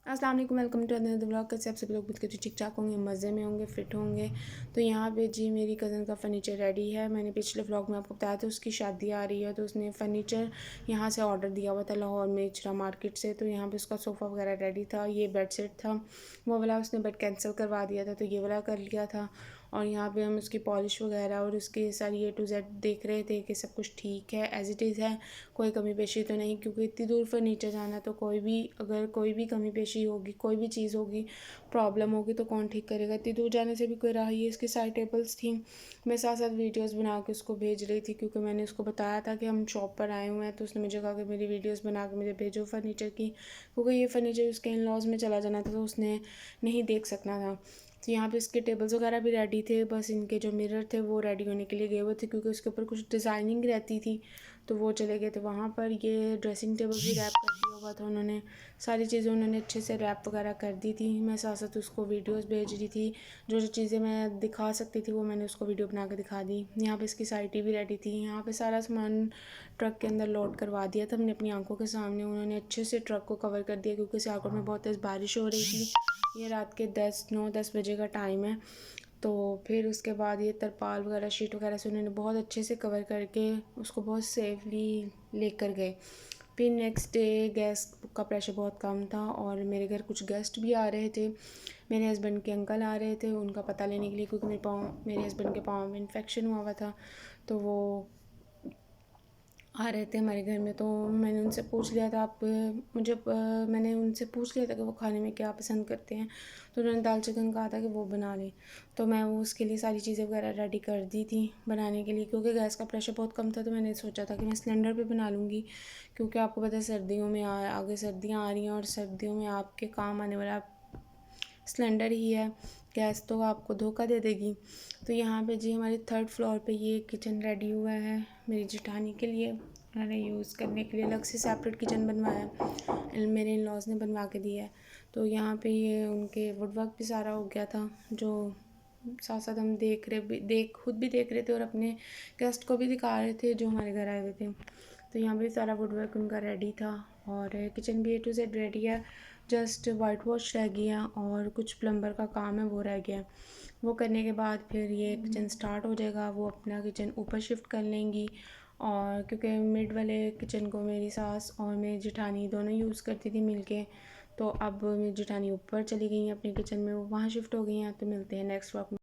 अस्सलाम वालेकुम, welcome to another vlog. कैसे आप सभी लोग बिल्कुल ठीक ठाक होंगे, मज़े में होंगे, फिट होंगे। तो यहाँ पे जी मेरी कज़न का फ़र्नीचर रेडी है। मैंने पिछले व्लॉग में आपको बताया था उसकी शादी आ रही है, तो उसने फ़र्नीचर यहाँ से ऑर्डर दिया हुआ था लाहौर में इचरा मार्केट से। तो यहाँ पे उसका सोफ़ा वगैरह रेडी था, ये बेड सेट था। वो वाला उसने बेड कैंसिल करवा दिया था, तो ये वाला कर लिया था। और यहाँ पे हम उसकी पॉलिश वगैरह और उसके सारी A to Z देख रहे थे कि सब कुछ ठीक है, एज़ इट इज़ है, कोई कमी पेशी तो नहीं। क्योंकि इतनी दूर फर्नीचर जाना, तो कोई भी अगर कोई भी कमी पेशी होगी, कोई भी चीज़ होगी, प्रॉब्लम होगी, तो कौन ठीक करेगा। इतनी दूर जाने से भी कोई राह ही। इसकी साइड टेबल्स थी, मैं साथ साथ वीडियोज़ बना के उसको भेज रही थी, क्योंकि मैंने उसको बताया था कि हम शॉप पर आए हुए हैं। तो उसने मुझे कहा कि मेरी वीडियोज़ बना के मुझे भेजो फ़र्नीचर की, क्योंकि ये फ़र्नीचर उसके इन लॉज में चला जाना था, तो उसने नहीं देख सकना था। तो यहाँ पे इसके टेबल्स वगैरह भी रेडी थे, बस इनके जो मिरर थे वो रेडी होने के लिए गए हुए थे, क्योंकि उसके ऊपर कुछ डिज़ाइनिंग रहती थी, तो वो चले गए थे वहाँ पर। ये ड्रेसिंग टेबल भी रैप कर दिया हुआ था उन्होंने, सारी चीज़ें उन्होंने अच्छे से रैप वगैरह कर दी थी। मैं साथ साथ उसको वीडियोज़ भेज रही थी, जो जो चीज़ें मैं दिखा सकती थी वो मैंने उसको वीडियो बना के दिखा दी। यहाँ पे इसकी साइटी भी रेडी थी। यहाँ पे सारा सामान ट्रक के अंदर लोड करवा दिया था हमने अपनी आंखों के सामने। उन्होंने अच्छे से ट्रक को कवर कर दिया, क्योंकि सियालकोट में बहुत तेज़ बारिश हो रही थी। ये रात के 9-10 बजे का टाइम है। तो फिर उसके बाद ये तरपाल वगैरह, शीट वगैरह से उन्होंने बहुत अच्छे से कवर करके उसको बहुत सेफली लेकर गए। फिर नेक्स्ट डे गैस का प्रेशर बहुत कम था, और मेरे घर कुछ गेस्ट भी आ रहे थे। मेरे हस्बैंड के अंकल आ रहे थे उनका पता लेने के लिए, क्योंकि मेरे हस्बैंड के पाँव में इन्फेक्शन हुआ था, तो वो आ रहे थे हमारे घर में। तो मैंने उनसे पूछ लिया था, मैंने उनसे पूछ लिया था कि वो खाने में क्या पसंद करते हैं। तो उन्होंने दाल चिकन कहा था कि वो बना लें। तो मैं वो उसके लिए सारी चीज़ें वगैरह रेडी कर दी थी बनाने के लिए, क्योंकि गैस का प्रेशर बहुत कम था। तो मैंने सोचा था कि मैं सिलेंडर पे बना लूँगी, क्योंकि आपको पता है सर्दियों में आगे सर्दियाँ आ रही हैं, और सर्दियों में आपके काम आने वाला सिलेंडर ही है। गैस तो आपको धोखा दे देगी। तो यहाँ पे जी हमारे 3rd फ्लोर पे ये किचन रेडी हुआ है मेरी जेठानी के लिए। उन्होंने यूज़ करने के लिए अलग से सेपरेट किचन बनवाया है, मेरे इन लॉज ने बनवा के दिया है। तो यहाँ पे ये उनके वुड वर्क भी सारा हो गया था, जो साथ साथ हम खुद भी देख रहे थे, और अपने गेस्ट को भी दिखा रहे थे जो हमारे घर आए हुए थे। तो यहाँ पे सारा वुड वर्क उनका रेडी था, और किचन भी A to Z रेडी है। जस्ट वाइट वॉश रह गया, और कुछ प्लम्बर का काम है वो रह गया। वो करने के बाद फिर ये किचन स्टार्ट हो जाएगा। वो अपना किचन ऊपर शिफ्ट कर लेंगी, और क्योंकि मिड वाले किचन को मेरी सास और मेरी जेठानी दोनों यूज़ करती थी मिलके, तो अब मेरी जेठानी ऊपर चली गई हैं अपने किचन में, वो वहाँ शिफ्ट हो गई हैं। तो मिलते हैं नेक्स्ट व्लॉग में।